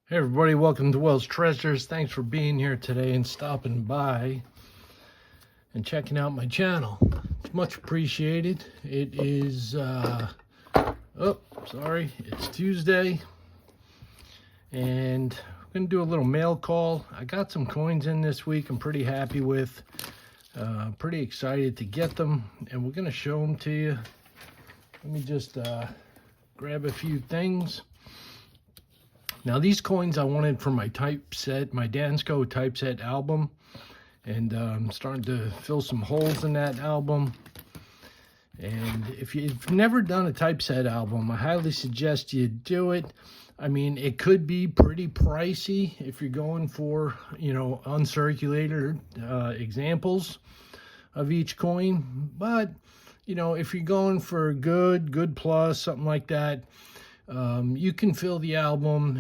Hey everybody, welcome to Wells Treasures. Thanks for being here today and stopping by and checking out my channel. It's much appreciated. It is, it's Tuesday and I'm going to do a little mail call. I got some coins in this week I'm pretty happy with. Pretty excited to get them and we're going to show them to you. Let me just grab a few things. Now these coins I wanted for my typeset, my Dansco typeset album, and I'm starting to fill some holes in that album. And if you've never done a typeset album, I highly suggest you do it. I mean, it could be pretty pricey if you're going for, uncirculated examples of each coin. But, if you're going for good plus, something like that, you can fill the album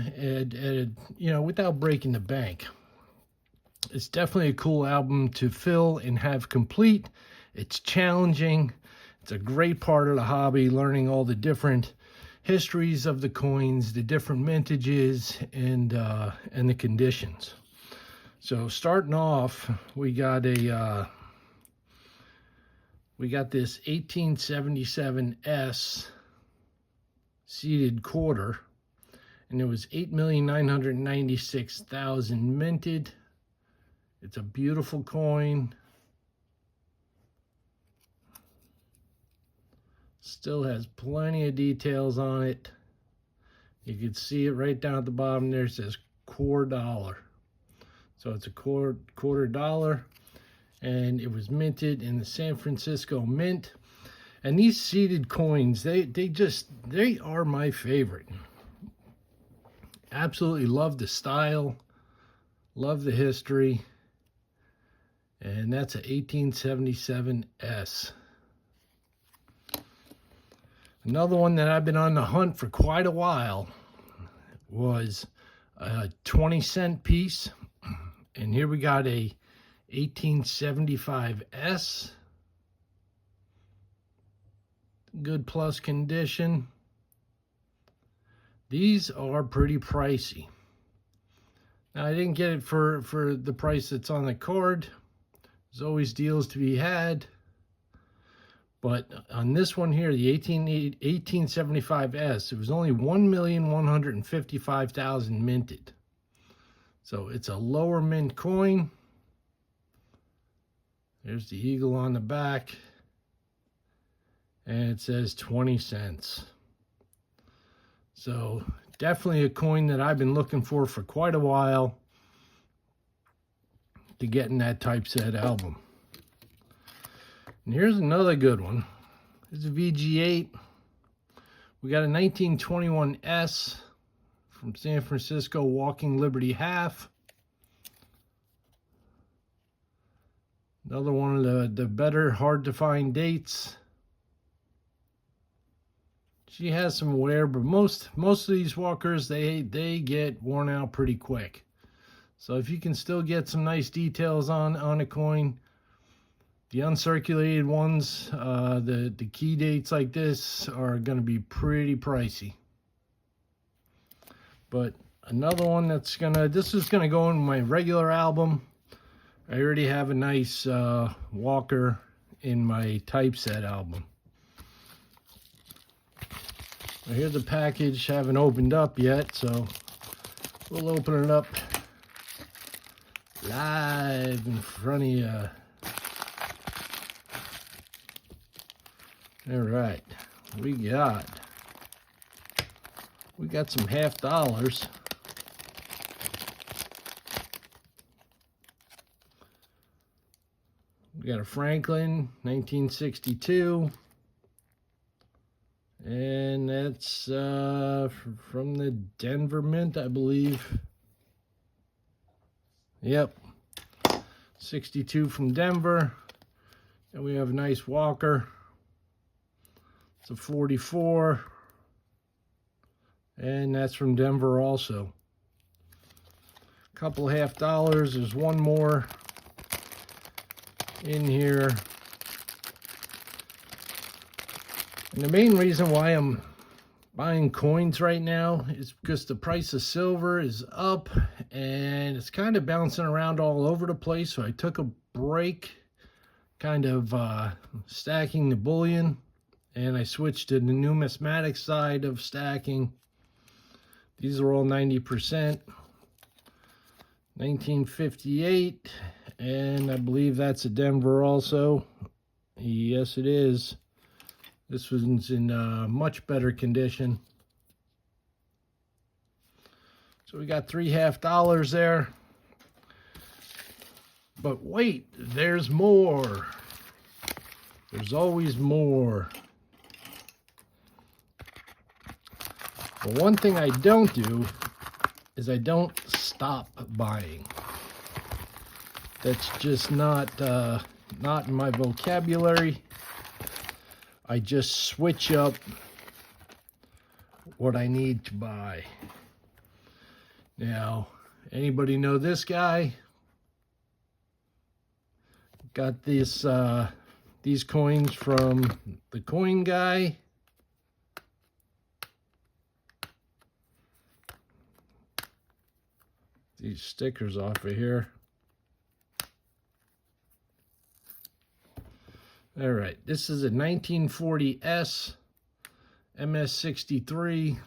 without breaking the bank. It's definitely a cool album to fill and have complete. It's challenging. It's a great part of the hobby, learning all the different histories of the coins, the different mintages, and the conditions. So starting off, we got this 1877S seeded quarter, and it was 8,996,000 minted. It's a beautiful coin. Still has plenty of details on it. You can see it right down at the bottom there. It says $4. So it's a quarter dollar, and it was minted in the San Francisco Mint. And these seeded coins, they are my favorite. Absolutely love the style, love the history. And that's an 1877S. Another one that I've been on the hunt for quite a while was a 20-cent piece. And here we got a 1875S. Good plus condition. These are pretty pricey. Now I didn't get it for the price that's on the card. There's always deals to be had. But on this one here, the 1875S, it was only 1,155,000 minted. So it's a lower mint coin. There's the eagle on the back. And it says 20 cents. So definitely a coin that I've been looking for quite a while to get in that typeset album. And here's another good one. This is a VG8. We got a 1921S from San Francisco Walking Liberty Half. Another one of the better hard to find dates. She has some wear, but most of these walkers, they get worn out pretty quick. So if you can still get some nice details on a coin, the uncirculated ones, the key dates like this are going to be pretty pricey. But another one this is gonna go in my regular album. I already have a nice walker in my typeset album. Well, here's the package. Haven't opened up yet, so we'll open it up live in front of you. All right, we got some half dollars. We got a Franklin, 1962. And that's from the Denver Mint, I believe. Yep. 62 from Denver. And we have a nice walker. It's a 44. And that's from Denver also. A couple half dollars. There's one more in here. And the main reason why I'm buying coins right now is because the price of silver is up and it's kind of bouncing around all over the place. So I took a break, kind of stacking the bullion, and I switched to the numismatic side of stacking. These are all 90%. 1958, and I believe that's a Denver also. Yes, it is. This one's in much better condition. So we got $3.50 there. But wait, there's more. There's always more. But one thing I don't do is I don't stop buying. That's just not in my vocabulary. I just switch up what I need to buy. Now, anybody know this guy? Got this these coins from the coin guy. These stickers off of here. All right, this is a 1940S MS63,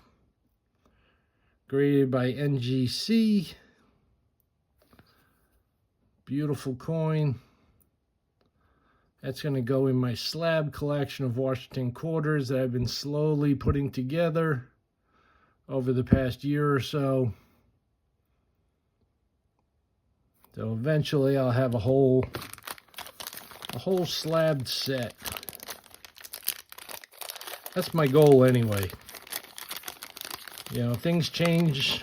graded by NGC. Beautiful coin. That's going to go in my slab collection of Washington quarters that I've been slowly putting together over the past year or so. So eventually I'll have a whole slabbed set. That's my goal anyway. You know, things change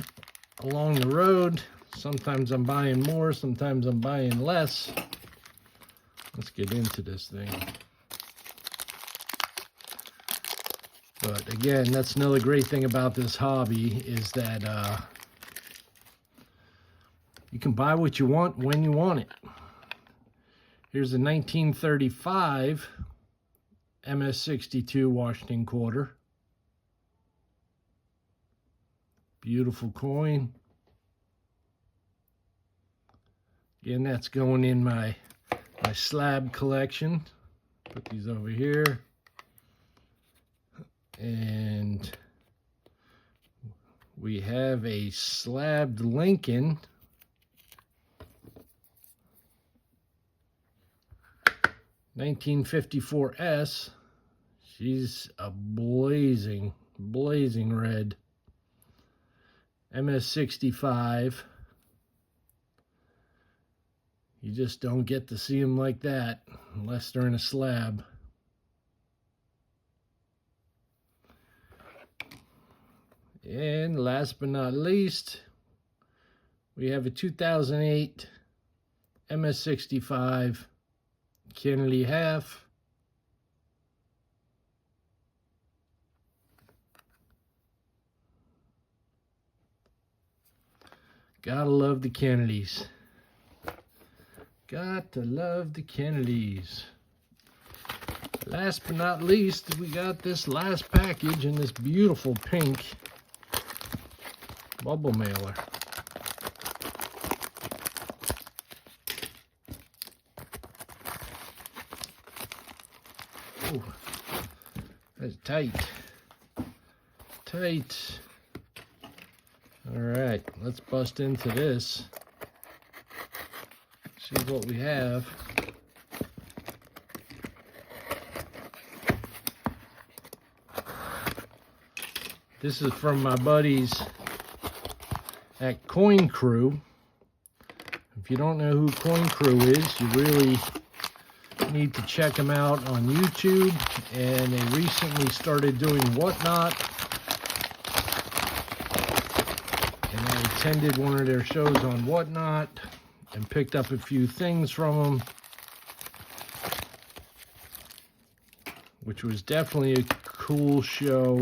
along the road. Sometimes I'm buying more, sometimes I'm buying less. Let's get into this thing. But again, that's another great thing about this hobby is that you can buy what you want when you want it. Here's a 1935 MS62 Washington quarter. Beautiful coin. Again, that's going in my slab collection. Put these over here. And we have a slabbed Lincoln. 1954S. She's a blazing red. MS65. You just don't get to see them like that unless they're in a slab. And last but not least, we have a 2008 MS65 Kennedy half. Gotta love the Kennedys. Got to love the Kennedys. Last but not least, we got this last package in this beautiful pink bubble mailer. Oh, that's tight. Tight. All right, let's bust into this. See what we have. This is from my buddies at Coin Crew. If you don't know who Coin Crew is, you really need to check them out on YouTube. And they recently started doing Whatnot. And I attended one of their shows on Whatnot and picked up a few things from them, which was definitely a cool show.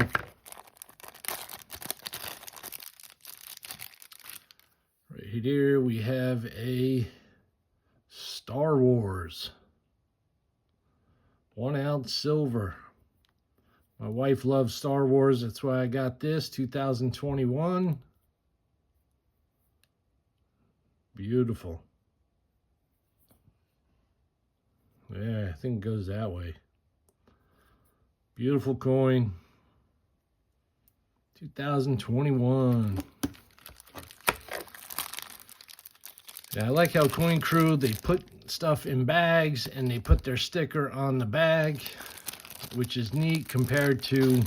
Right here we have a Star Wars 1 ounce silver. My wife loves Star Wars. That's why I got this, 2021. Beautiful. Yeah, I think it goes that way. Beautiful coin. 2021. Yeah, I like how Coin Crew, they put stuff in bags and they put their sticker on the bag, which is neat compared to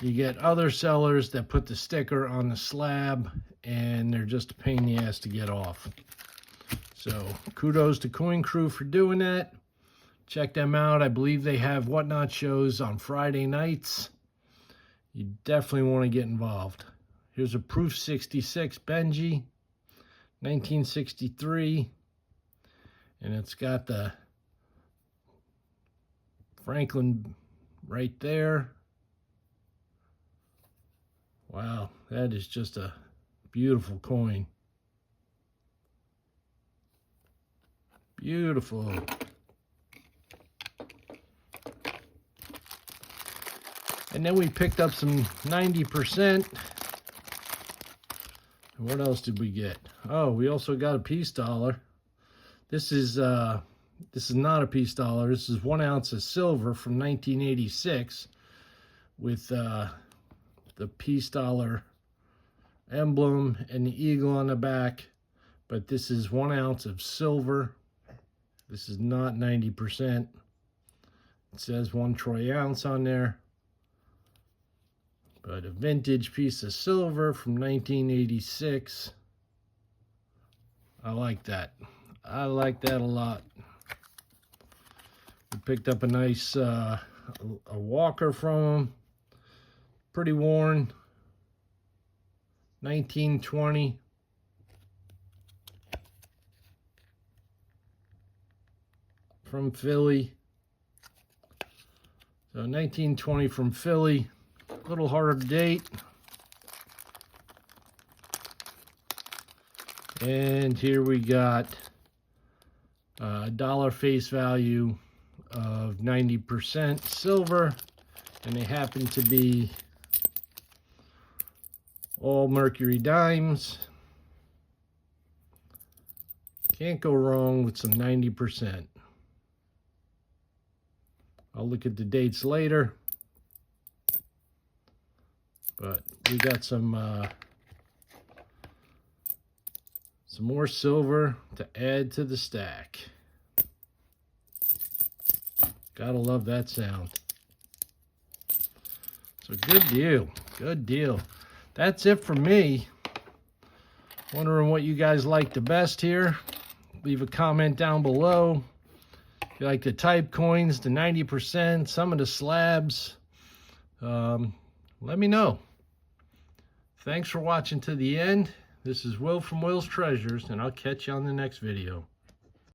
you get other sellers that put the sticker on the slab and they're just a pain in the ass to get off. So kudos to Coin Crew for doing that. Check them out. I believe they have Whatnot shows on Friday nights. You definitely want to get involved. Here's a Proof 66 Benji, 1963. And it's got the Franklin right there. Wow, that is just a beautiful coin. Beautiful. And then we picked up some 90%. What else did we get? Oh, we also got a peace dollar. This is not a peace dollar. This is 1 ounce of silver from 1986 with the peace dollar emblem and the eagle on the back. But this is 1 ounce of silver. This is not 90%. It says 1 troy ounce on there. But a vintage piece of silver from 1986. I like that. I like that a lot. We picked up a nice a walker from them. Pretty worn. 1920. From Philly. So 1920 from Philly. A little harder to date. And here we got a dollar face value of 90% silver, and they happen to be all mercury dimes. Can't go wrong with some 90%. I'll look at the dates later. But we got some more silver to add to the stack. Gotta love that sound. So good deal, good deal. That's it for me. Wondering what you guys like the best here. Leave a comment down below. If you like the type coins, the 90%, some of the slabs, let me know. Thanks for watching to the end. This is Will from Will's Treasures, and I'll catch you on the next video.